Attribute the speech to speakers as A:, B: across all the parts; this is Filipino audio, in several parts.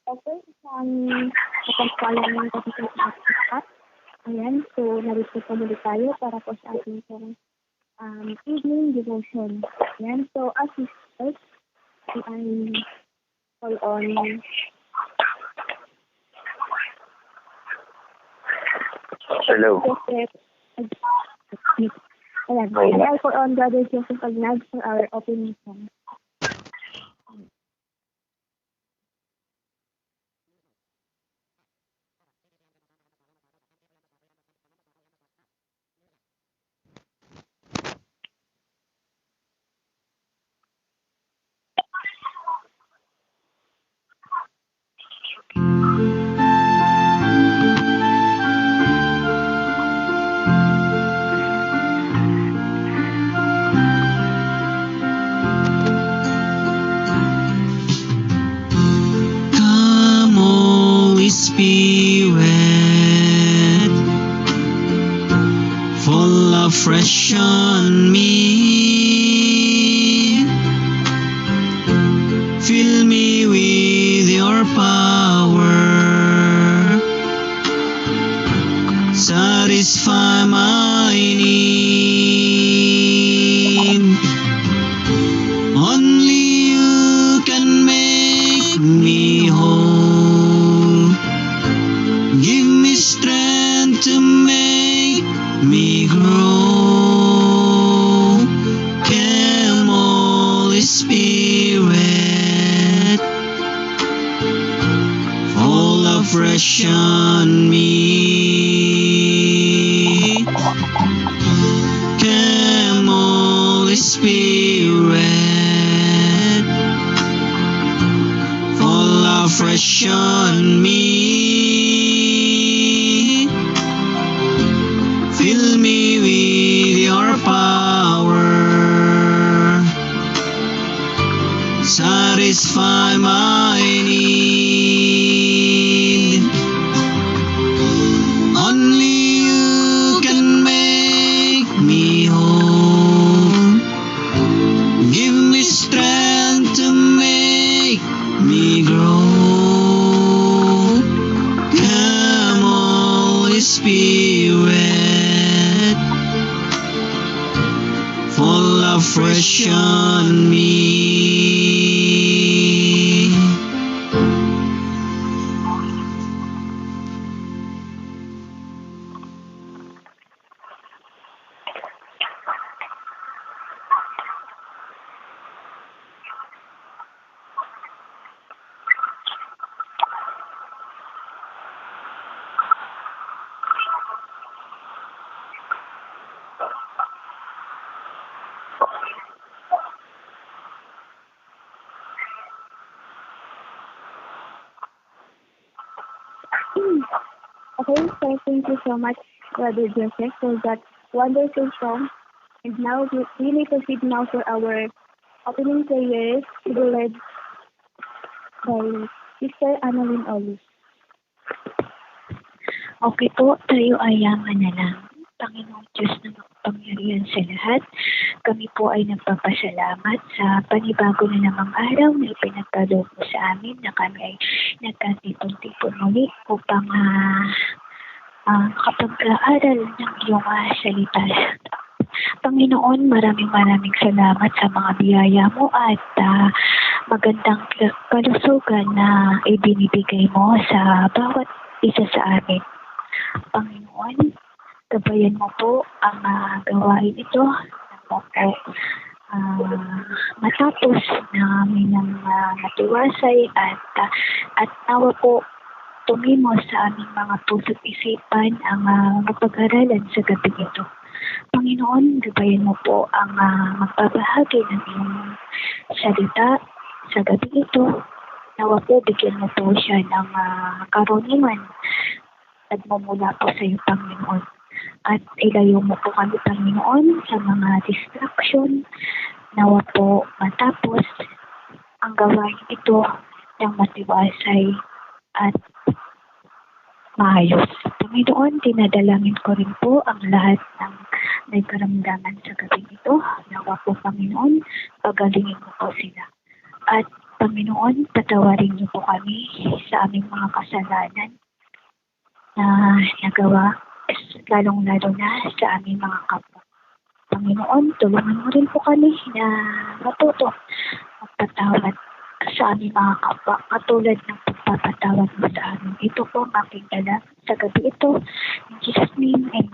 A: Okay, isang kapagpalang ng kapitang at ayan, so narito po muli tayo para po sa ating evening devotion. Ayan, so as we start, I call on
B: Hello.
A: Joseph. Ayan, I call on Brother Joseph Agnag for our opening song.
C: Come, Holy Spirit, fall afresh on me. Fill me with your power, satisfy my need. Only you can make me whole. Give me strength to make me grow. Come, Holy Spirit, fall afresh on me. Come, Holy Spirit, fall afresh on me. Fill me with your power, satisfy my need. Only you can make me whole. Give me strength to make me grow. Come, Holy Spirit, fall afresh on me.
A: Okay, so thank you so much, Brother Joseph, for that wonderful song. And now we may proceed now for our opening prayers to be led by Sister Annalyn Olus.
D: Okay po, tayo ay manalangin. Panginoong Diyos na makapangyarihan sa lahat, kami po ay nagpapasalamat sa panibago na namang araw na ipinagkaloob mo sa amin na kami ay nagkatipon-tipon muli upang makapag-aaral ng iyong salita. Panginoon, maraming salamat sa mga biyaya mo at magandang kalusugan na ibinibigay mo sa bawat isa sa amin. Panginoon, gabayan mo po ang gawain ito na po matapos namin ng matiwasay at nawa po tumimos sa aming mga puso't isipan ang mapag-aralan sa gabi ito. Panginoon, gabayan mo po ang magbabahagi ng iyong salita sa gabi ito. Nawa po bigyan mo po siya ng karunungan at mumula po sa iyo, Panginoon. At ilayo mo po kami, Panginoon, sa mga distraction. Nawa po matapos ang gawain ito ng matiwasay at maayos. Panginoon, dinadalangin ko rin po ang lahat ng may karamdaman sa gabi ito. Nawa po, Panginoon, pagalingin mo po sila. At Panginoon, patawarin niyo po kami sa aming mga kasalanan na nagawa, lalong-lalo na sa aming mga kapwa. Panginoon, tulungan mo rin po kami na matuto magpatawad sa aming mga kapwa, katulad ng pagpapatawad mo sa amin. Ito po ang aking dala sa gabi ito. In Jesus' name, amen.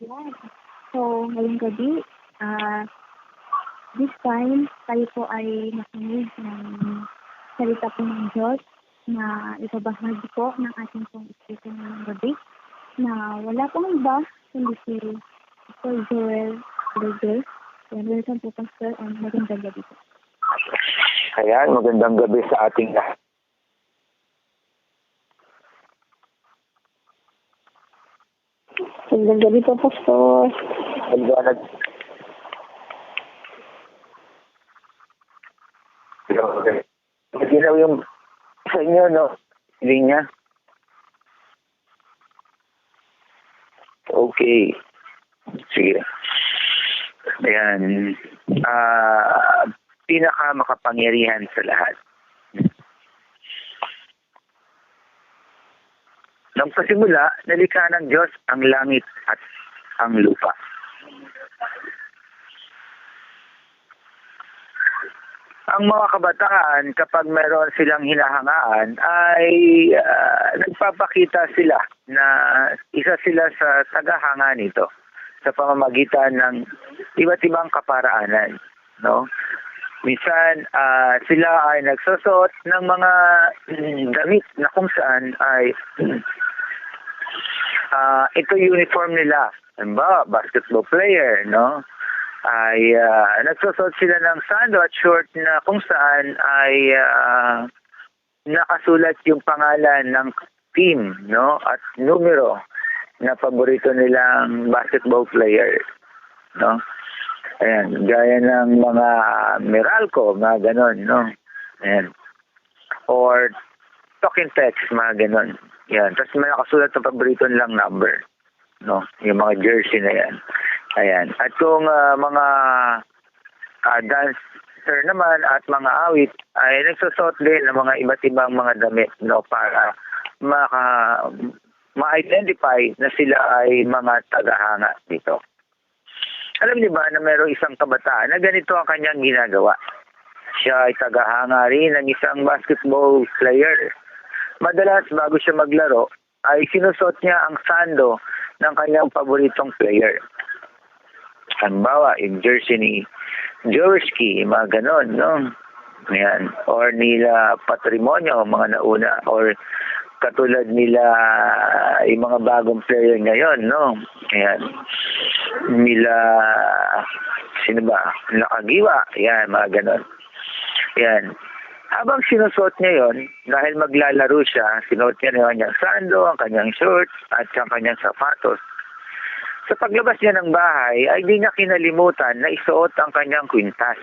A: Ayan. So, ngayong gabi, this time, tayo po ay nakinig ng salita po ng Diyos na ibabahagi po ng ating pong Espiritu ngayong gabi na wala pong iba kundi si Pastor Joel Rodriguez. And welcome po, Pastor, and magandang gabi po.
B: Ayan, magandang gabi sa ating lahat.
A: Magandang gabi po, Pastor.
B: Okay. Maginaw yung sa inyo, no? Linya. Okay. Sige. Ayan. Pinaka makapangyarihan sa lahat. Nang pasimula, nalikha ng Diyos ang langit at ang lupa. Ang mga kabataan, kapag meron silang hinahangaan, ay nagpapakita sila na isa sila sa tagahanga nito sa pamamagitan ng iba't ibang kaparaanan, no? Minsan, sila ay nagsusot ng mga damit na kung saan ay ito uniform nila. Halimbawa, basketball player, no? Ay nagsusot sila ng sando at short na kung saan ay nakasulat yung pangalan ng team, no? At numero na paborito nilang basketball player, no? Ayan, gaya ng mga Meralco, mga ganon, no? Ayan. Or talking text, mga ganon. Yan. Tapos may nakasulat na paborito nilang number, no? Yung mga jersey na yan. Ayan. At kung mga dancer naman at mga awit ay nagsusot din ng mga iba't ibang mga damit, no? Para ma-identify na sila ay mga tagahanga dito. Alam niyo ba na mayroong isang kabataan na ganito ang kanyang ginagawa? Siya ay tagahanga rin ng isang basketball player. Madalas bago siya maglaro, ay sinusot niya ang sando ng kanyang paboritong player. Halimbawa, yung jersey ni Jaworski, mga ganon, no? Ayan. Or nila Patrimonio, mga nauna, or katulad nila yung mga bagong player ngayon, no? Ayan. Nila, sino ba? Nakagiwa. Ayan, mga ganon. Ayan. Habang sinusuot niya yon, dahil maglalaro siya, sinuot niya na kanyang sando, ang kanyang shorts, at ang kanyang sapatos. Sa paglabas niya ng bahay, ay di niya kinalimutan na isuot ang kanyang kwintas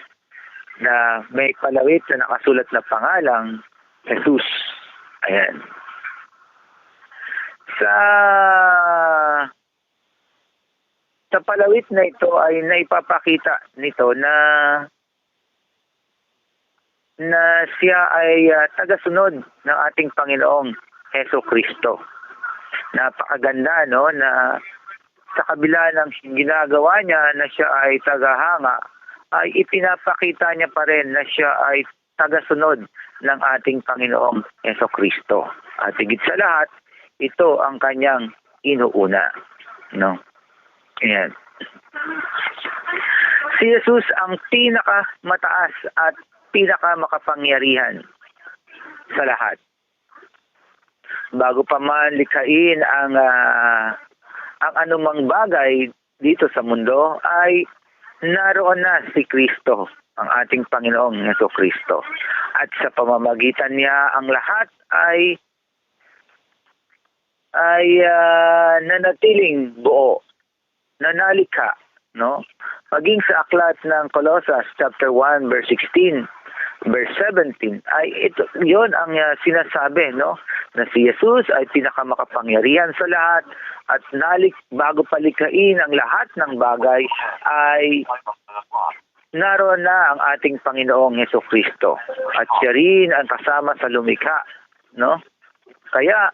B: na may palawit na nakasulat na pangalang Jesus. Ayan. Sa palawit na ito ay naipapakita nito na siya ay tagasunod ng ating Panginoong Heso Kristo. Napakaganda, no, na sa kabila ng ginagawa niya na siya ay tagahanga, ay ipinapakita niya pa rin na siya ay tagasunod ng ating Panginoong Heso Kristo. At higit sa lahat, ito ang kanyang inuuna, no? Ayan. Si Jesus ang pinakamataas at pinakamakapangyarihan sa lahat. Bago pa man likhain ang anumang bagay dito sa mundo, ay naroon na si Kristo, ang ating Panginoong Heso Kristo. At sa pamamagitan niya, ang lahat ay nanatiling buo, nanalikha, no? Maging sa aklat ng Colossus chapter 1 verse 16, verse 17, ay ito, yon ang sinasabi, no? na si Jesus ay pinakamakapangyarihan sa lahat at bago palikhain ang lahat ng bagay ay naroon na ang ating Panginoong Hesukristo at siya rin ang kasama sa lumikha, no? Kaya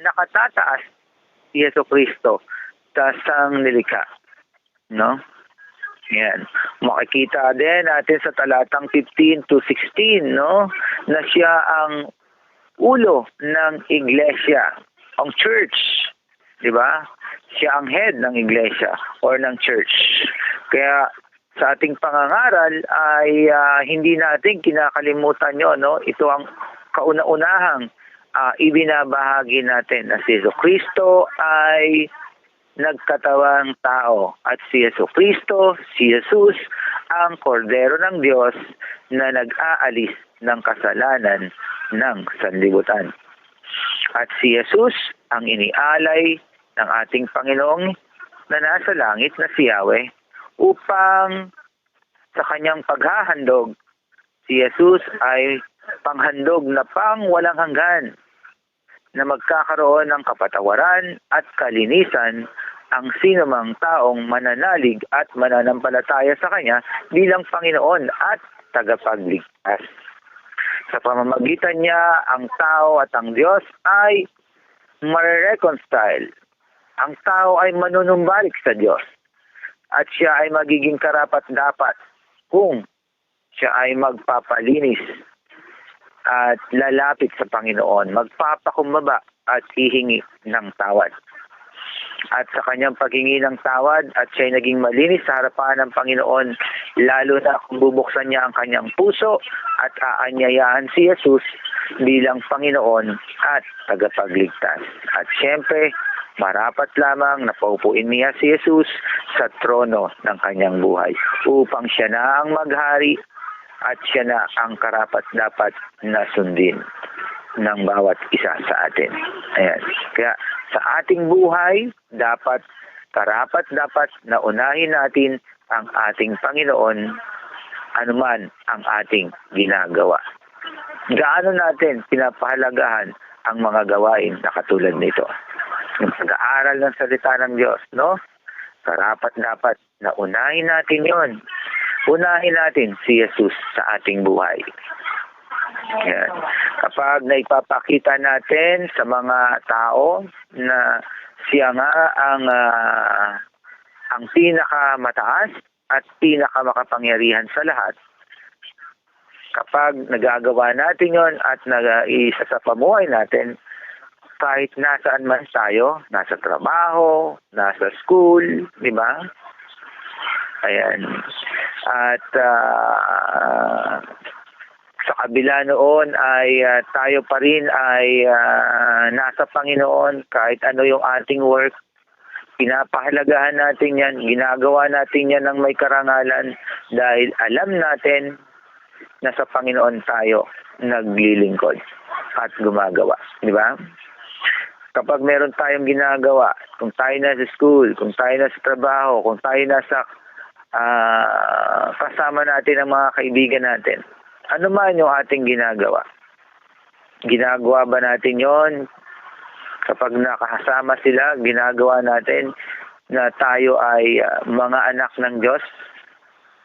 B: nakatataas si Hesukristo sa sang nilikha, no? Yan. Makikita din natin sa talatang 15 to 16, no? Na siya ang ulo ng iglesia, ang church, di ba? Siya ang head ng iglesia or ng church. Kaya sa ating pangangaral ay hindi natin kinakalimutan yon, no? Ito ang kauna-unahang ibinabahagi natin na si Jesucristo ay nagkatawang tao at si Jesucristo, si Jesus, ang kordero ng Diyos na nag-aalis ng kasalanan ng sanlibutan. At si Jesus ang inialay ng ating Panginoong na nasa langit na si Yahweh upang sa kanyang paghahandog, si Jesus ay panghandog na pang walang hanggan na magkakaroon ng kapatawaran at kalinisan ang sinumang taong mananalig at mananampalataya sa Kanya bilang Panginoon at tagapagligtas. Sa pamamagitan niya, ang tao at ang Diyos ay ma-reconcile. Ang tao ay manunumbalik sa Diyos at siya ay magiging karapat-dapat kung siya ay magpapalinis at lalapit sa Panginoon, magpapakumbaba at hihingi ng tawad. At sa kanyang paghingi ng tawad at siya ay naging malinis sa harapan ng Panginoon, lalo na kung bubuksan niya ang kanyang puso at aanyayahan si Jesus bilang Panginoon at tagapagligtas. At siyempre, marapat lamang na paupuin niya si Jesus sa trono ng kanyang buhay upang siya na ang maghari at siya na ang karapat-dapat na sundin ng bawat isa sa atin. Ayan. Kaya sa ating buhay, karapat-dapat na unahin natin ang ating Panginoon anuman ang ating ginagawa. Gaano natin pinapahalagahan ang mga gawain na katulad nito? Yung pag-aaral ng salita ng Diyos, no? Karapat-dapat na unahin natin yon. Unahin natin si Jesus sa ating buhay. Yan. Kapag naipapakita natin sa mga tao na siya nga ang pinakamataas at pinakamakapangyarihan sa lahat, kapag nagagawa natin yon at isa sa pamuhay natin, kahit nasaan man tayo, nasa trabaho, nasa school, di ba? Ayan. At sa kabila noon ay tayo pa rin ay nasa Panginoon kahit ano yung ating work. Pinapahalagahan natin yan, ginagawa natin yan ng may karangalan dahil alam natin na sa Panginoon tayo naglilingkod at gumagawa. Di ba? Kapag meron tayong ginagawa, kung tayo na sa school, kung tayo na sa trabaho, kung tayo na sa kasama natin ang mga kaibigan natin, ano man yung ating ginagawa? Ginagawa ba natin yon kapag nakasama sila, ginagawa natin na tayo ay mga anak ng Diyos?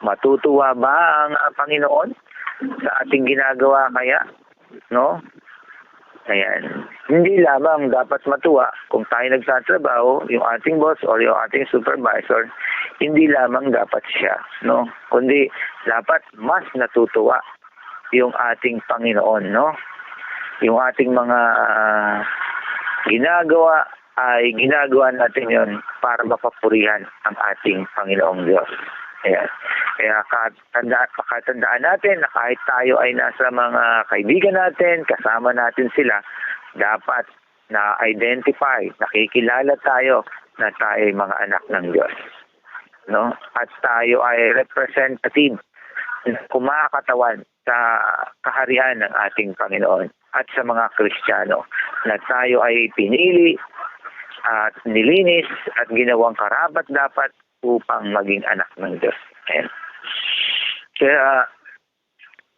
B: Matutuwa ba ang Panginoon sa ating ginagawa kaya? No? Ayan. Hindi lamang dapat matuwa kung tayo nagtatrabaho, yung ating boss or yung ating supervisor, hindi lamang dapat siya, no? Kundi dapat mas natutuwa yung ating Panginoon, no? Yung ating mga ginagawa ay ginagawa natin yon para mapapurihan ang ating Panginoong Diyos. Ayan. Kaya katandaan natin na kahit tayo ay nasa mga kaibigan natin, kasama natin sila, dapat na-identify, nakikilala tayo na tayo ay mga anak ng Diyos. No? At tayo ay representative na kumakatawan sa kaharian ng ating Panginoon at sa mga Kristiyano na tayo ay pinili at nilinis at ginawang karapat-dapat upang maging anak ng Diyos. Ayan. Kaya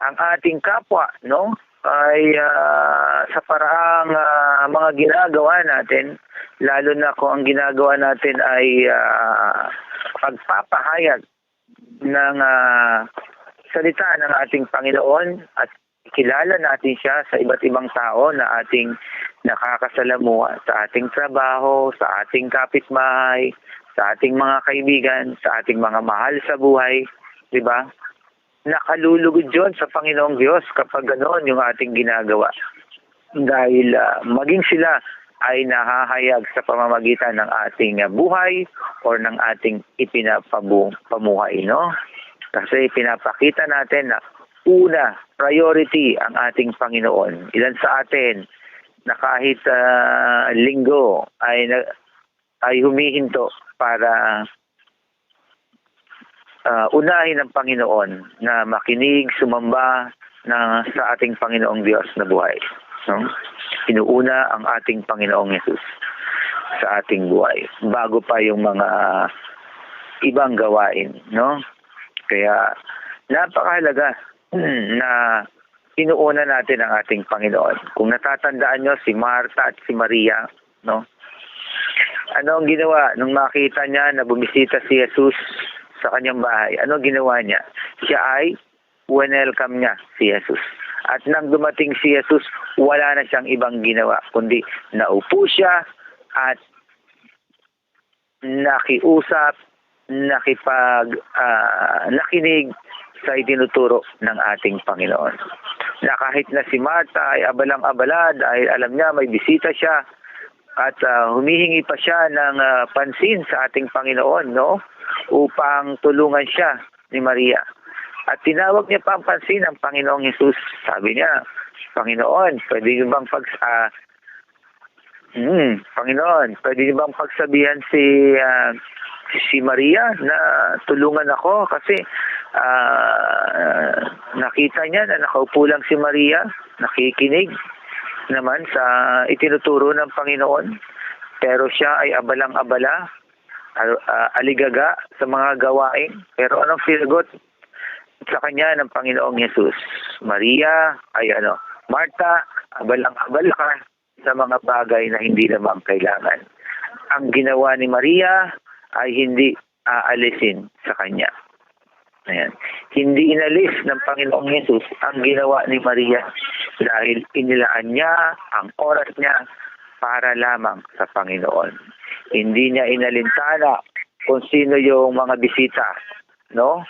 B: ang ating kapwa, no, ay sa paraang mga ginagawa natin, lalo na kung ang ginagawa natin ay pagpapahayag ng salita ng ating Panginoon at kilala natin siya sa iba't ibang tao na ating nakakasalamuha sa ating trabaho, sa ating kapitbahay, sa ating mga kaibigan, sa ating mga mahal sa buhay, di ba? Nakalulugod yun sa Panginoong Diyos kapag ganoon yung ating ginagawa. Dahil maging sila ay nahahayag sa pamamagitan ng ating buhay or ng ating ipinapamuhay, no? Kasi pinapakita natin na una, priority ang ating Panginoon. Ilan sa atin na kahit linggo ay humihinto para unahin ng Panginoon na makinig, sumamba sa ating Panginoong Diyos na buhay. No? Inuuna ang ating Panginoong Yesus sa ating buhay bago pa yung mga ibang gawain, no? Kaya napakahalaga na inuuna natin ang ating Panginoon. Kung natatandaan nyo si Martha at si Maria, no? Ano ang ginawa nung makita niya na bumisita si Jesus sa kanyang bahay? Ano ginawa niya? Siya ay welcome niya si Jesus. At nang dumating si Jesus, wala na siyang ibang ginawa, kundi naupo siya at nakiusap, nakinig sa itinuturo ng ating Panginoon. Na kahit na si Martha ay abalang-abala dahil alam niya may bisita siya at humihingi pa siya ng pansin sa ating Panginoon, no? Upang tulungan siya ni Maria. At tinawag niya pa ang pansin ng Panginoong Hesus. Sabi niya, Panginoon, pwede niyo bang Panginoon, pwede niyo bang pagsabihan si Maria na tulungan ako kasi nakita niya na nakaupo lang si Maria, nakikinig naman sa itinuturo ng Panginoon, pero siya ay abalang-abala, aligaga sa mga gawain. Pero anong sinagot sa kanya ng Panginoong Yesus? Maria ay Martha, abalang-abala ka sa mga bagay na hindi naman kailangan. Ang ginawa ni Maria ay hindi aalisin sa kanya. Ayan. Hindi inalis ng Panginoong Yesus ang ginawa ni Maria dahil inilaan niya ang oras niya para lamang sa Panginoon. Hindi niya inalintana kung sino yung mga bisita, no?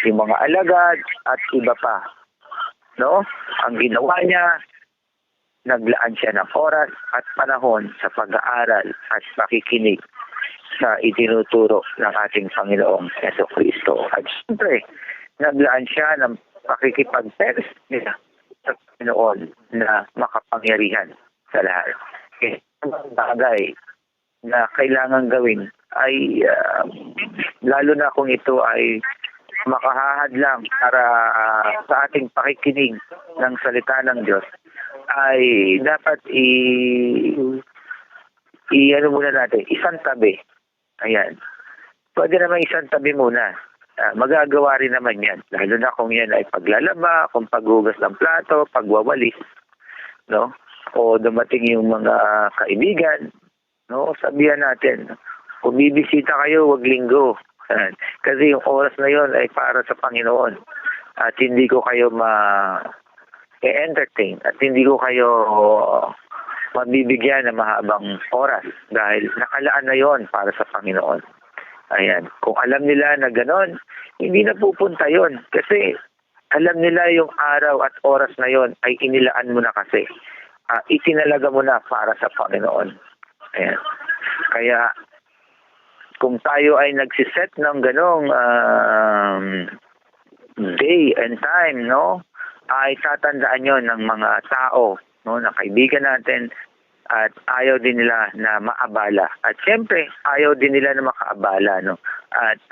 B: Yung mga alagad at iba pa, no? Ang ginawa niya, naglaan siya ng oras at panahon sa pag-aaral at pakikinig sa itinuturo ng ating Panginoong Jesucristo. At siyempre, naglaan siya ng pakikipag-text niya sa Panginoon na makapangyarihan sa lahat. Okay. Ang bagay na kailangan gawin ay lalo na kung ito ay makahahadlang para sa ating pakikinig ng salita ng Diyos, ay dapat muna natin, isang tabi. Ayan. Pwede naman isang tabi muna. Magagawa rin naman yan. Lalo na kung yan ay paglalaba, kung paghugas ng plato, pagwawalis, no? O dumating yung mga kaibigan, no? Sabihan natin, kung bibisita kayo, wag linggo. Kasi yung oras na yon ay para sa Panginoon. At hindi ko kayo entertain at hindi ko kayo mabibigyan ng mahabang oras dahil nakalaan na yon para sa Panginoon. Ayan. Kung alam nila na ganon, hindi na pupunta yon kasi alam nila yung araw at oras na yon ay inilaan mo na kasi. Itinalaga mo na para sa Panginoon. Ayan. Kaya kung tayo ay nagsiset ng ganong day and time, no, ay tatandaan yon ng mga tao, no, na kaibigan natin at ayaw din nila na maabala. At siyempre, ayaw din nila na makaabala, no. At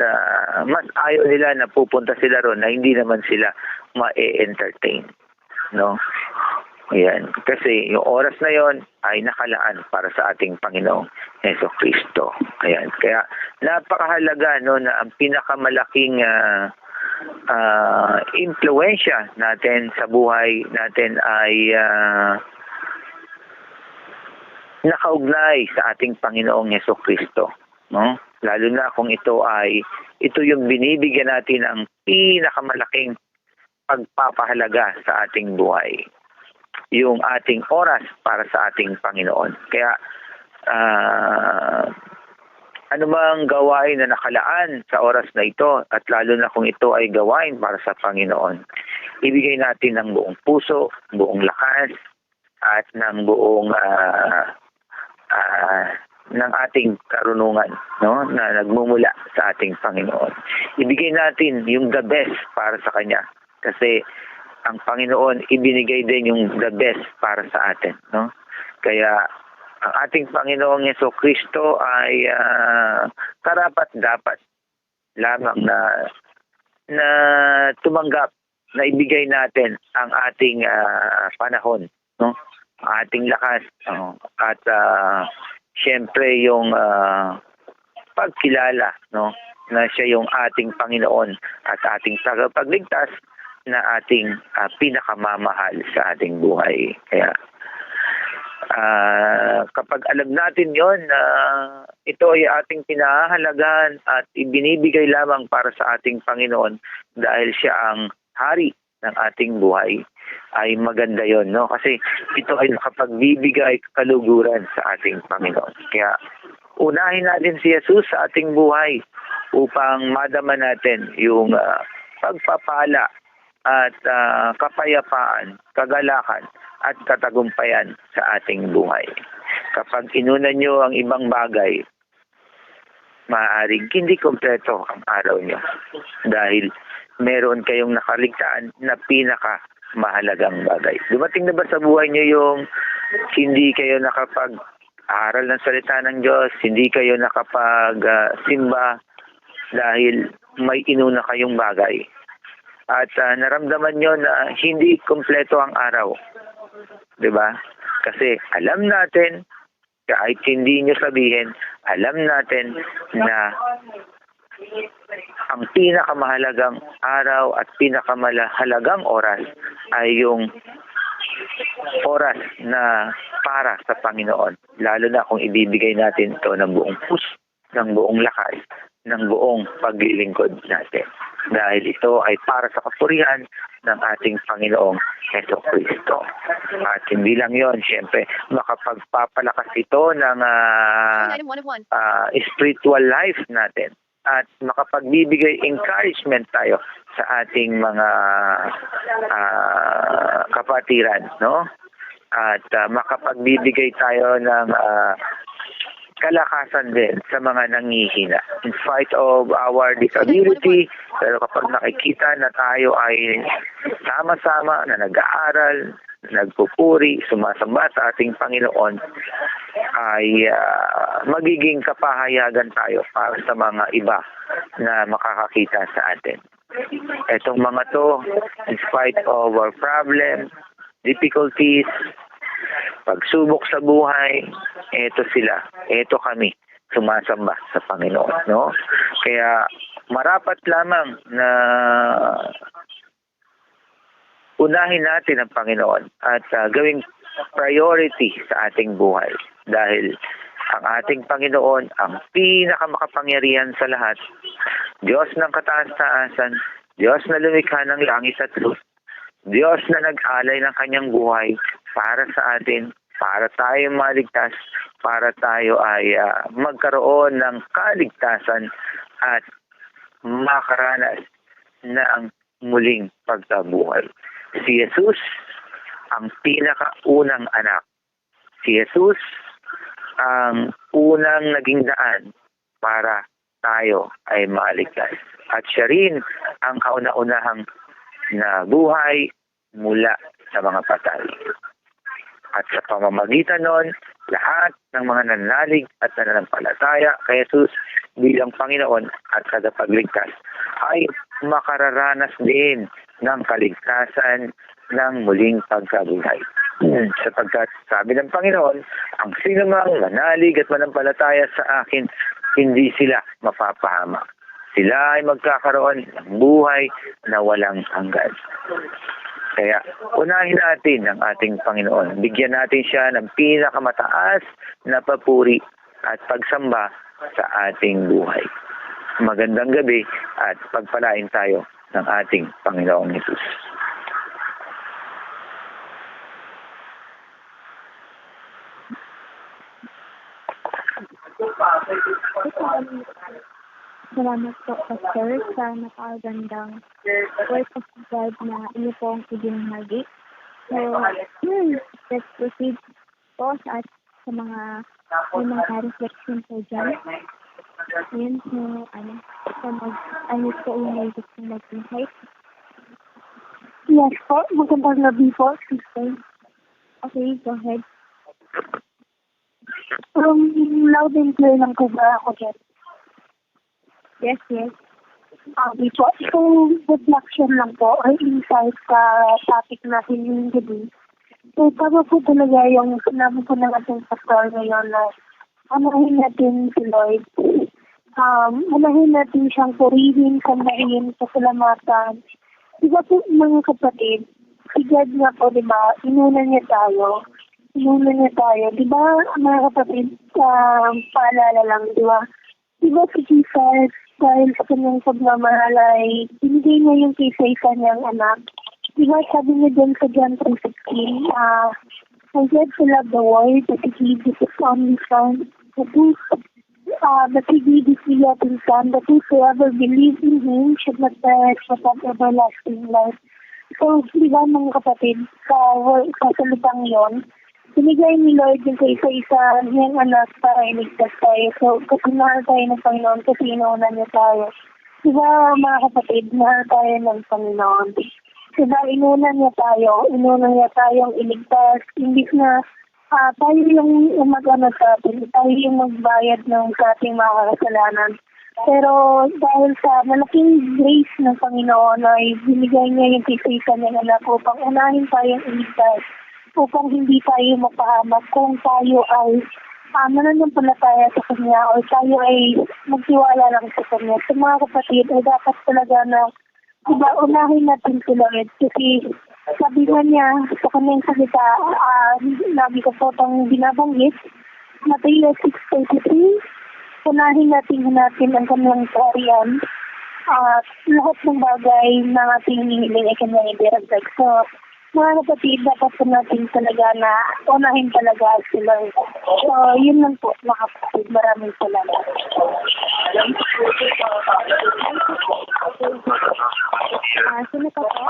B: mas ayaw nila na pupunta sila ron na hindi naman sila ma-entertain, no. Ayan. Kasi yung oras na yon ay nakalaan para sa ating Panginoong Jesucristo. Ayan. Kaya napakahalaga, no, na ang pinakamalaking impluensya natin sa buhay natin ay nakaugnay sa ating Panginoong Hesukristo, no? Lalo na kung ito yung binibigyan natin ng pinakamalaking pagpapahalaga sa ating buhay, yung ating oras para sa ating Panginoon. Kaya ano bang gawain na nakalaan sa oras na ito, at lalo na kung ito ay gawain para sa Panginoon, ibigay natin ng buong puso, buong lakas, at ng buong ng ating karunungan, no, na nagmumula sa ating Panginoon. Ibigay natin yung the best para sa Kanya, kasi ang Panginoon ibinigay din yung the best para sa atin, no? Kaya ang ating Panginoong Hesukristo ay karapat-dapat lamang na tumanggap, na ibigay natin ang ating panahon, no? Ang ating lakas, at siyempre yung pagkilala, no, na siya yung ating Panginoon at ating tagapagligtas, na ating pinakamamahal sa ating buhay. Kaya kapag alam natin yon na ito ay ating pinahahalagahan at ibinibigay lamang para sa ating Panginoon dahil siya ang hari ng ating buhay, ay maganda yon, no? Kasi ito ay nakapagbibigay kaluguran sa ating Panginoon. Kaya unahin natin si Jesus sa ating buhay upang madama natin yung pagpapala at kapayapaan, kagalakan at katagumpayan sa ating buhay. Kapag inuna nyo ang ibang bagay, maaaring hindi kompleto ang araw nyo dahil meron kayong nakaligtaan na pinakamahalagang bagay. Dumating na ba sa buhay nyo yung hindi kayo nakapag-aral ng salita ng Diyos, hindi kayo nakapag-simba dahil may inuna kayong bagay? At naramdaman nyo na hindi kompleto ang araw. Diba? Kasi alam natin, kahit hindi nyo sabihin, alam natin na ang pinakamahalagang araw at pinakamahalagang oras ay yung oras na para sa Panginoon. Lalo na kung ibibigay natin ito ng buong puso, ng buong lakas, ng buong paglilingkod natin. Dahil ito ay para sa kapurihan ng ating Panginoong Hesukristo. At hindi lang yon, siyempre, makapagpapalakas ito ng spiritual life natin. At makapagbibigay encouragement tayo sa ating mga kapatiran, no? At makapagbibigay tayo ng kalakasan din sa mga nangihina. In spite of our disability, pero kapag nakikita na tayo ay sama-sama na nag-aaral, nagpupuri, sumasamba sa ating Panginoon, ay magiging kapahayagan tayo para sa mga iba na makakakita sa atin. Itong mga to, in spite of our problem, difficulties, pagsubok sa buhay, eto sila, eto kami, sumasamba sa Panginoon, no? Kaya marapat lamang na unahin natin ang Panginoon at gawing priority sa ating buhay, dahil ang ating Panginoon ang pinakamakapangyarihan sa lahat, Diyos ng kataas-taasan, Diyos na lumikha ng langit at lupa, Diyos na nag-alay ng kanyang buhay para sa atin, para tayo maligtas, para tayo ay magkaroon ng kaligtasan at makaranas na ang muling pagkabuhay. Si Jesus ang pinakaunang anak. Si Jesus ang unang naging daan para tayo ay maligtas. At siya rin ang kauna-unahang nabuhay mula sa mga patay. At sa pamamagitan nun, lahat ng mga nananalig at nananampalataya kay Jesus bilang Panginoon at tagapagligtas ay makararanas din ng kaligtasan ng muling pagkabuhay. Sapagkat sabi ng Panginoon, ang sinumang manalig at manampalataya sa akin, hindi sila mapapahamak. sila ay magkakaroon ng buhay na walang hanggan. Kaya unahin natin ang ating Panginoon. Bigyan natin siya ng pinakamataas na papuri at pagsamba sa ating buhay. Magandang gabi at pagpalain tayo ng ating Panginoong Hesus.
A: Salamat po, Pastor, sa napakagandang word of God na iyo pong ibinahagi. So, let's proceed po sa mga reflection po dyan. Ayan, so may gusto mag-insight.
E: Yes po, magandang gabi po, sister.
A: Okay, go ahead.
E: Loud and clear lang po ba ako dyan?
A: Yes.
E: Okay po, so reflection lang po, or insight sa topic natin yung gabi. So, tama po talaga yung sinabi po ng ating pastor ngayon na anahin natin si Lord. Anahin natin siyang purihin, kandahin, pasalamatan. Diba po mga kapatid, si God nga po, diba, inuna niya tayo. Diba mga kapatid, paalala lang, diba? Diba si Jesus, dahil sa kanyang pagmamahal ay binigay niya yung kisa-isa niyang anak. Diba sabi niya dyan sa John 3:16, I God to love the world that He gave His only Son, that He gave His begotten Son, that whosoever believes in Him should not perish but have everlasting life. So, diba mga kapatid, sa salutang yon, binigay ni Lord yung isa-isa niyang anak para iligtas tayo. So, kasi mahal tayo ng Panginoon kasi inuunan niya tayo. Diba mga kapatid, mahal tayo ng Panginoon. Diba inuunan niya tayong iligtas. Imbis na tayo yung mag-ano sa atin, tayo yung magbayad ng sa ating mga kasalanan. Pero dahil sa malaking grace ng Panginoon ay binigay niya yung isa-isa niyang anak upang unahin tayong iligtas, upang hindi tayo mapahamak kung tayo ay mananampalataya sa Kanya o tayo ay magtiwala lang sa Kanya. Sa mga kapatid ay dapat talaga na unahin natin si Lord kasi sabi nga niya sa kanyang salita, lagi ko po itong binabanggit, Matthew 6:33, unahin natin ang kanyang kaharian at lahat ng bagay na ating hinihiling ay kanyang idiragdag. So, mga kapatid, dapat po natin talaga na unahin talaga sila. So, yun lang po, mga kapatid. Maraming salamat.
A: Sino pa po?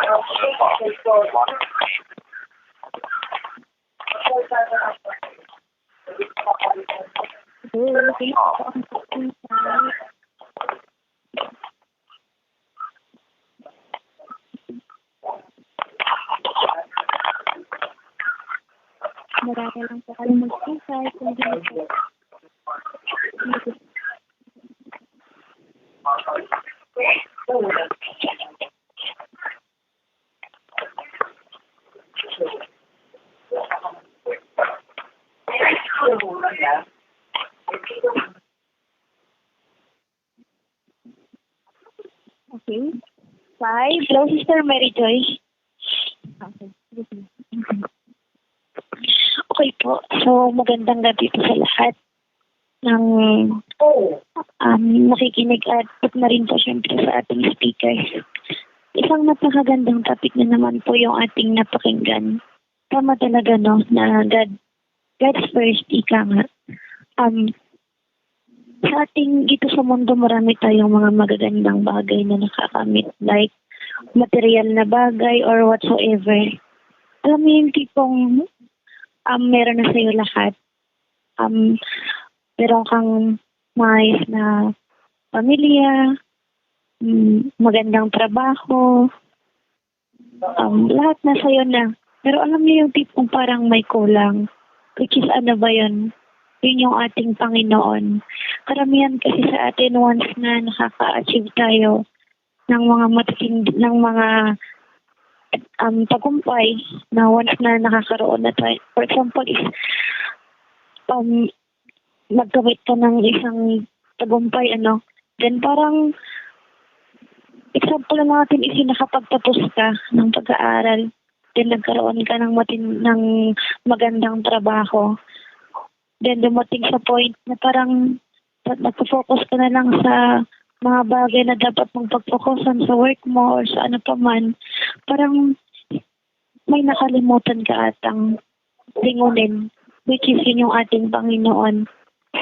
A: Marami lang po kayo mag-insight. Okay. 5.
D: Hello, Sister Mary Joy.
A: Okay.
D: Okay po. So, magandang gabi po sa lahat ng nakikinig at na rin po syempre sa ating speakers. Isang napakagandang topic na naman po yung ating napakinggan. Tama talaga, no, na God's first, ika nga. Sa ating dito sa mundo, marami tayong mga magagandang bagay na nakakamit, like material na bagay or whatsoever. Alam mo yung tipong meron na sa'yo lahat. Meron kang maayos na pamilya, magandang trabaho, lahat na sa'yo na. Pero alam niyo yung tipong parang may kulang. Which is ano ba yun? Yun yung ating Panginoon. Karamihan kasi sa atin once na nakaka-achieve tayo ng mga tagumpay na once na nakakaroon na tayo. For example, is magkamit ka ng isang tagumpay, then parang example lang natin is yung nakapagtapos ka ng pag-aaral, then nagkaroon ka ng magandang trabaho. Then dumating sa point na parang nagpo-focus ka na lang sa mga bagay na dapat mong pag-focusan sa work mo or sa ano pa man. Parang may nakalimutan ka atang lingunin, which is yun yung ating Panginoon.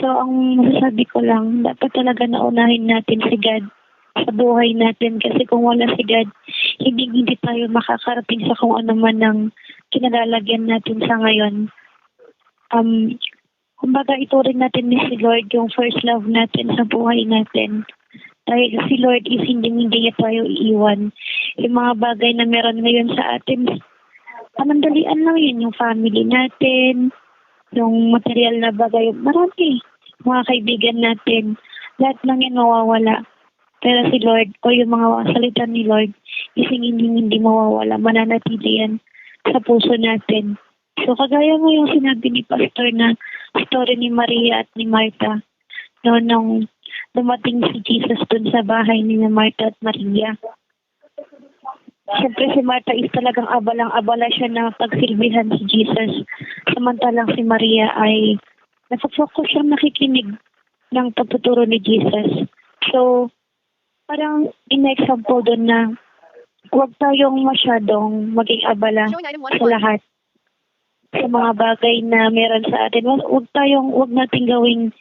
D: So, ang masasabi ko lang, dapat talaga naunahin natin si God sa buhay natin kasi kung wala si God, hindi tayo makakarating sa kung ano man ang kinalalagyan natin sa ngayon. Kumbaga, ituring natin ni si Lord yung first love natin sa buhay natin. Dahil si Lord is hindi niya tayo iiwan. Yung mga bagay na meron ngayon sa atin, panandalian lang yun, yung family natin, yung material na bagay, marami. Mga kaibigan natin, lahat lang yan mawawala. Pero si Lord, o yung mga salita ni Lord, ising hindi mawawala, mananatili yan sa puso natin. So, kagaya mo yung sinabi ni Pastor na story ni Maria at ni Martha, no, nung dumating si Jesus dun sa bahay ni Martha at Maria. Siyempre si Martha is talagang abalang-abala siya na pagsilbihan si Jesus. Samantalang si Maria ay nasa-focus siyang nakikinig ng pagtuturo ni Jesus. So, parang in-example doon na huwag tayong masyadong maging abala sa lahat. Sa mga bagay na meron sa atin. Huwag nating gawing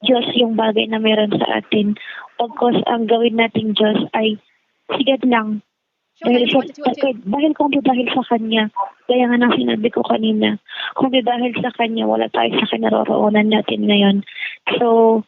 D: Diyos yung bagay na meron sa atin. Pagkos ang gawin nating Diyos ay sigad lang. Dahil sa Kanya, kaya nga nang sinabi ko kanina, kung dahil sa Kanya, wala tayo sa kinaroroonan natin ngayon. So,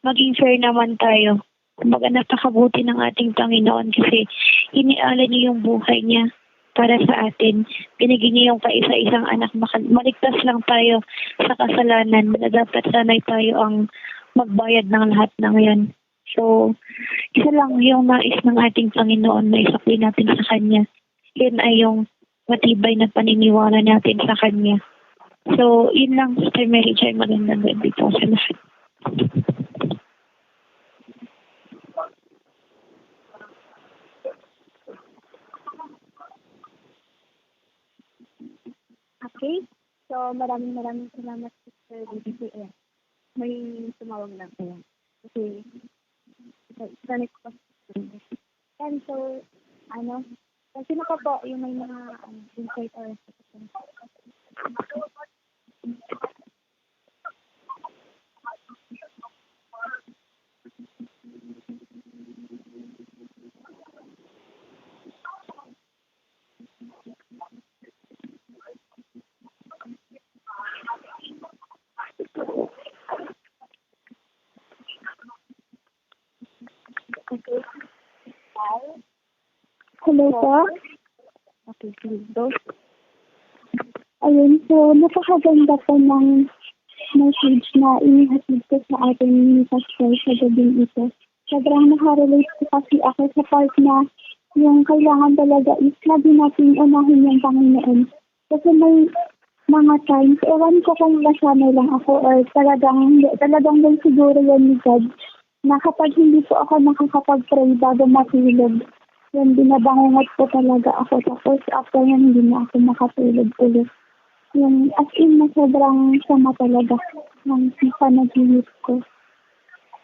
D: maging fair naman tayo. Kumbaga napakabuti ng ating Panginoon kasi inialay niya yung buhay niya para sa atin. Binigyan niya yung kaisa-isang anak. Maligtas lang tayo sa kasalanan na dapat sanay tayo ang magbayad ng lahat ng yan. So, isa lang yung nais ng ating Panginoon na isakli natin sa Kanya. Yun ay yung matibay na paniniwala natin sa Kanya. So, yun lang, Sister Mary Joy, magandang gabi po sa lahat.
A: Okay? So, maraming salamat, Sister Lucy. May tumawag lang. Ayan. Okay. Connect ko. And so, sino ka po yung may mga insight or okay.
E: Hello po.
A: Okay, please go.
E: Ayun, so napakaganda po ng message na inihatid ko sa ating ni Pastor sa gabing ito. Sobrang nakarelate ko kasi ako sa part na yung kailangan talaga is lagi natin unahin yung Panginoon. Kasi may mga times, ewan ko kung nasanay lang ako or talagang may siguro yan ni God na kapag hindi po ako nakakapag-pray bago matulog, yan, binabangungot po talaga ako. Tapos after yan, hindi na ako makatulog ulit. Yung as in na sobrang sama talaga ng panaginip ko.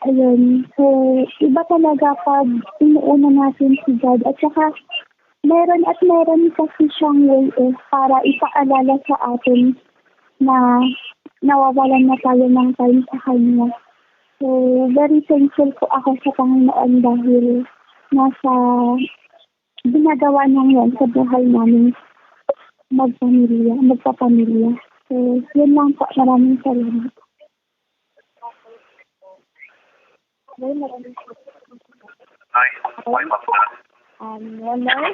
E: Ayun. So, iba talaga pag inuuna natin si God. At saka, meron kasi siyang way para ipaalala sa atin na nawawalan na tayo ng time sa Kanya. So, very thankful po ako sa Panginoon dahil nasa ginagawa niya yan sa buhay namin magpapamilya. So, yun lang po. Maraming salamat.
A: Maraming salamat.
B: Ay, why pa po?
A: One more.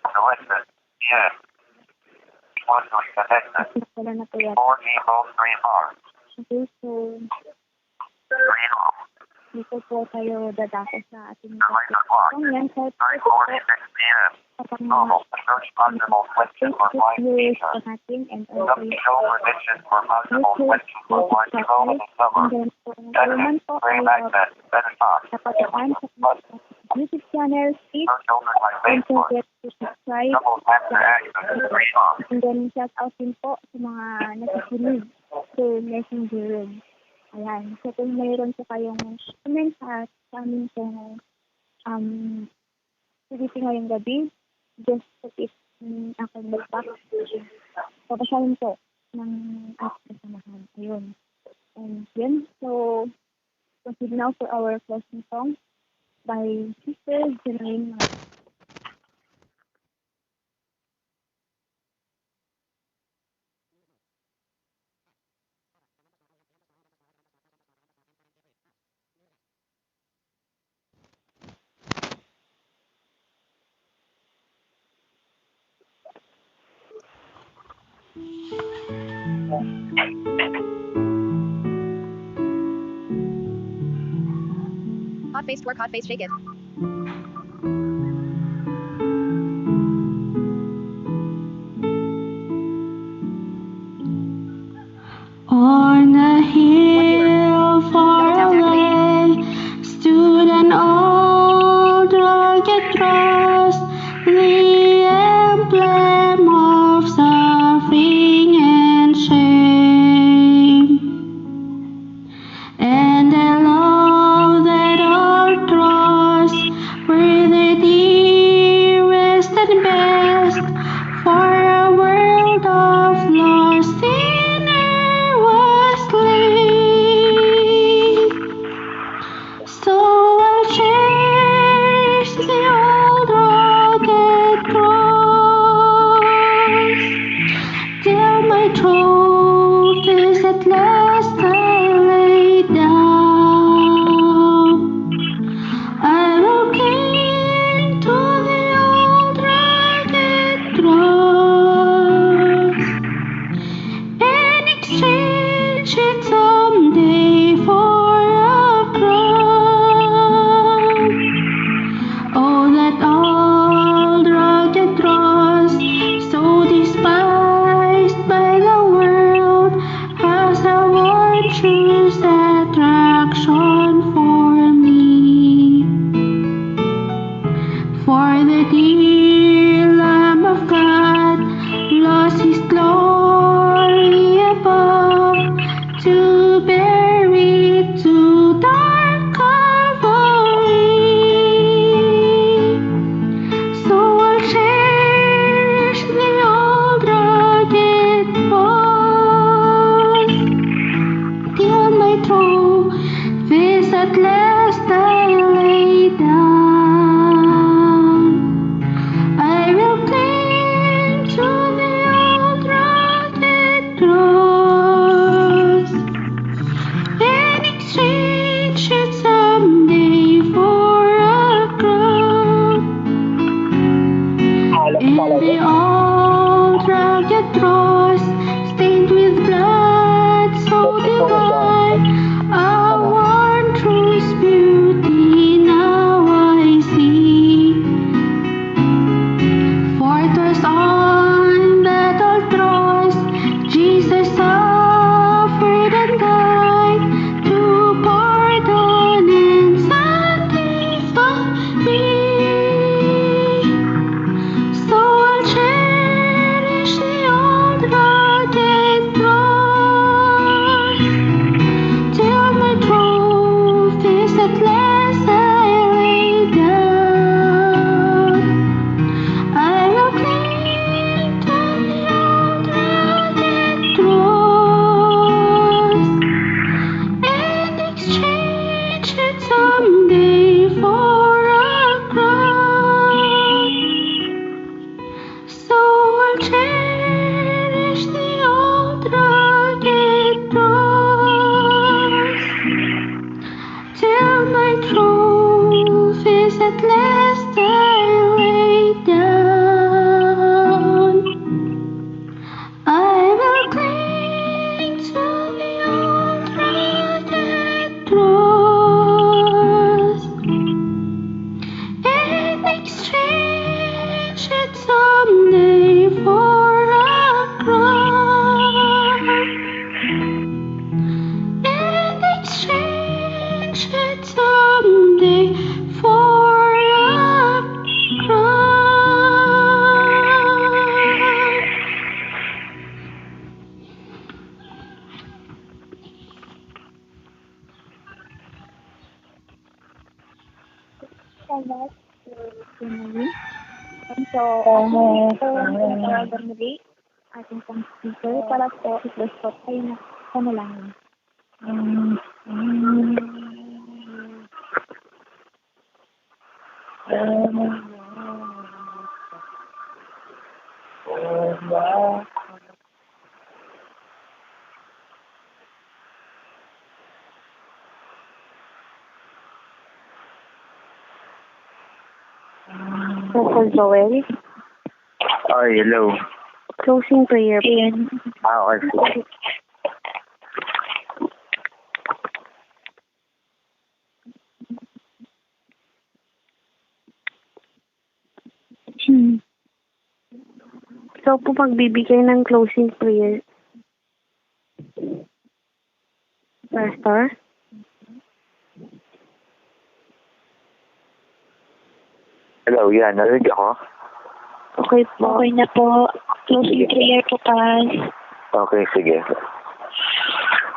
B: So what's that? Yeah. One was the headset.
A: Wala na po yan.
B: 4 people, 3 cars.
A: Okay, so,
B: 3 off.
A: dito po tayo dadako sa ating
F: 9 o'clock.
A: yan sa
F: 9:46 p.m. Normal. Responsible question for blind
A: viewers
F: speakers.
A: po natin and also
F: Some show prediction for possible question for blind show in the summer.
A: and then po kayo man po
F: Ray
A: ay
F: Magnet, Ben Fox.
A: napataan sa YouTube channel, please
F: No children like
A: don't
F: Facebook.
A: forget to subscribe.
F: Double tap to access. Free off.
A: And then, shout out din po sa mga nakikinig sa Messenger Room. Ayan. So, kung mayroon po kayong comment sa amin pong activity ngayong gabi, just put it in aking box. Papasahin po ng ating kasamahan. Ayun. And yun. So, proceed now for our closing song by Sister Janine.
G: Hot face twerk, hot face shake it.
H: On a hill far away stood an old rugged cross, the emblem of suffering and shame. And I love that old cross, where the dearest and best for a world of lost sinner was laid. So I'll cherish the old rugged cross till my trophies at last I lay down. I will cling to the old rugged cross and exchange it someday for a crown. Oh, that old rugged cross, so despised by the world, has a wondrous attraction for me. For the dear Lamb of God lost his glory above to bear it to dark Calvary. So I'll cherish the old rugged cross till my trophies at last I lay down. I will cling to the old rugged cross and exchange it someday for a crown. And the old rugged cross, stained with blood so divine, a wondrous beauty now I see. For 'twas on that old cross Jesus suffered and died to pardon and sanctify me. So I'll cherish the old rugged cross till my trophies at last I lay down. I will cling to the old rugged cross and exchange it someday for a crown. So I'll cherish the old rugged cross till my trophies at last I lay down. I will cling to the old rugged cross
A: salamat to Mary. And so, tinawagan muli ating pang speaker para po i-close po tayo na panalangin.
E: Uncle Joel,
B: Ay, hello.
E: closing prayer.
D: Ayan.
B: Okay.
E: So po magbibigay ng closing prayer. Pastor?
B: Hello, yan. Narinig ako?
E: Okay po.
D: Okay na po. Closing prayer po, Pas.
B: Okay, sige.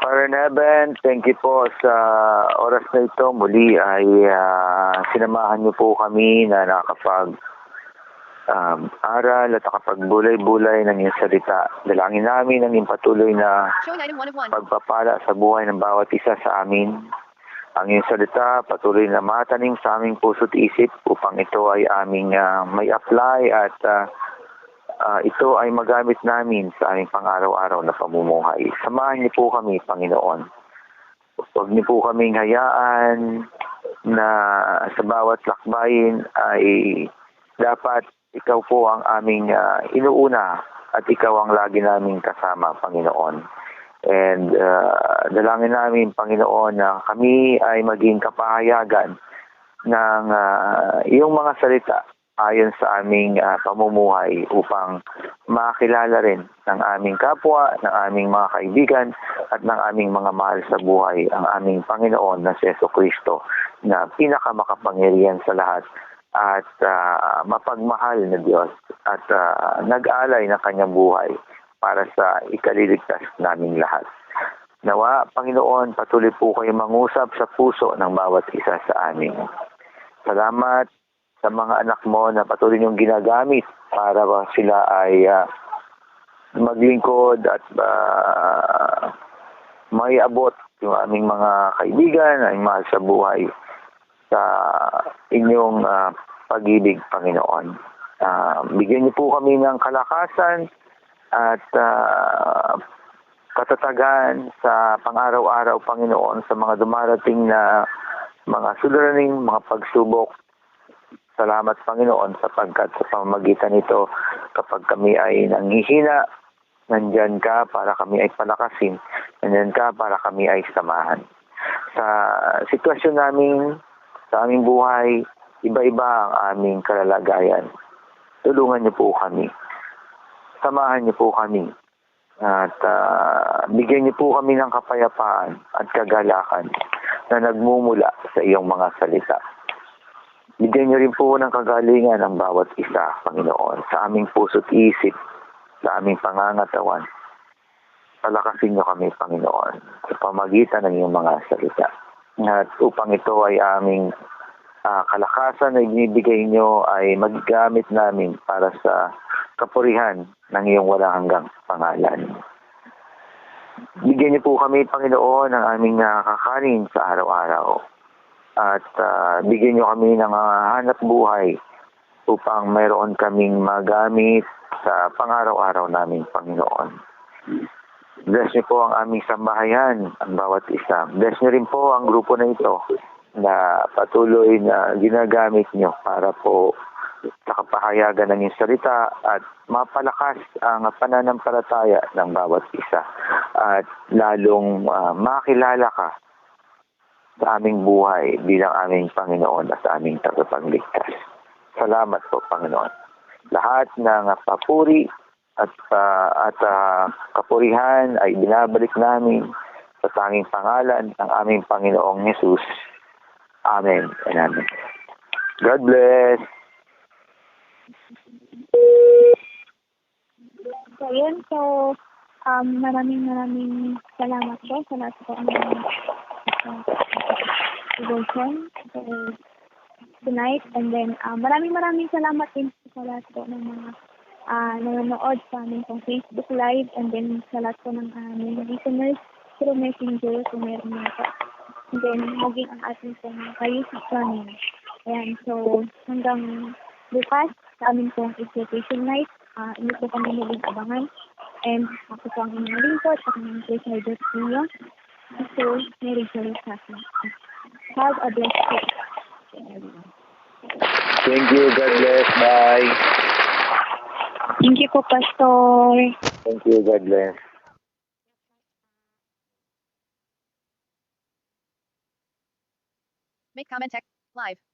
B: Father in heaven, thank you po sa oras na ito. Muli ay sinamahan niyo po kami na nakapag aral at nakapagbulay-bulay ng iyong salita. Dalangin namin ang iyong patuloy na
G: Showing item 1 of 1.
B: pagpapala sa buhay ng bawat isa sa amin. Ang iyong salita patuloy na matanim sa aming puso't isip upang ito ay aming may apply at ito ay magamit namin sa aming pang-araw-araw na pamumuhay. Samahan niyo po kami, Panginoon. Huwag niyo po kaming hayaan na sa bawat lakbayin ay dapat ikaw po ang aming inuuna at ikaw ang lagi naming kasama, Panginoon. And dalangin namin, Panginoon, na kami ay maging kapahayagan ng iyong mga salita ayon sa aming pamumuhay upang makilala rin ng aming kapwa, ng aming mga kaibigan at ng aming mga mahal sa buhay ang aming Panginoon na si Jesucristo na pinakamakapangyarihan sa lahat at mapagmahal na Diyos at nag-alay ng kanyang buhay para sa ikaliligtas naming lahat. Nawa, Panginoon, patuloy po kayo mangusap sa puso ng bawat isa sa amin. Salamat sa mga anak mo na patuloy niyong ginagamit para sila ay maglingkod at may abot yung aming mga kaibigan, ang mahal sa buhay sa inyong pag-ibig, Panginoon. Bigyan niyo po kami ng kalakasan at katatagan sa pang-araw-araw, Panginoon, sa mga dumarating na mga suliraning, mga pagsubok. Salamat, Panginoon, sapagkat sa pamamagitan nito, kapag kami ay nanghihina, nandyan ka para kami ay palakasin, nandyan ka para kami ay samahan. Sa sitwasyon namin, sa aming buhay, iba-iba ang aming kalalagayan. Tulungan niyo po kami. Samahan niyo po kami at bigyan niyo po kami ng kapayapaan at kagalakan na nagmumula sa iyong mga salita. Bigyan niyo rin po ng kagalingan ang bawat isa, Panginoon, sa aming puso't isip, sa aming pangangatawan. Palakasin niyo kami, Panginoon, sa pamagitan ng iyong mga salita. At upang ito ay aming kalakasan na ibinibigay niyo ay magagamit namin para sa kapurihan ng iyong walang hanggang pangalan. Bigyan niyo po kami, Panginoon, ng aming kakanin sa araw-araw. At bigyan niyo kami ng hanap buhay upang mayroon kaming magamit sa pang-araw-araw namin, Panginoon. Bless niyo po ang aming sambahayan, ang bawat isa. Bless niyo rin po ang grupo na ito na patuloy na ginagamit niyo para po sa kapahayagan ng iyong salita at mapalakas ang pananampalataya ng bawat isa at lalong makilala ka sa aming buhay bilang aming Panginoon at aming tagapagligtas. Salamat po, Panginoon. Lahat ng papuri at kapurihan ay binabalik namin sa tanging pangalan ng aming Panginoong Jesus. Amen and amen. God bless.
A: So, yun. So, maraming salamat po sa lahat po ng devotion. So, tonight. And then, maraming salamat din po sa lahat po ng mga nanonood sa amin pong Facebook Live, and then sa lahat po ng aming listeners through Messenger kung meron mga po. And then, maging ang ating pong ka-YouTube channel. Ayan, so hanggang bukas sa amin pong execution night, inyo po kami muling abangan. And ako po ang inyong lingkod at ang presider ninyo. So, Mary Jo Safi. Have a blessed day, everyone.
B: Thank you. God bless. Bye.
D: Thank you po, Pastor.
B: Thank you. God bless.
G: Make comment text live.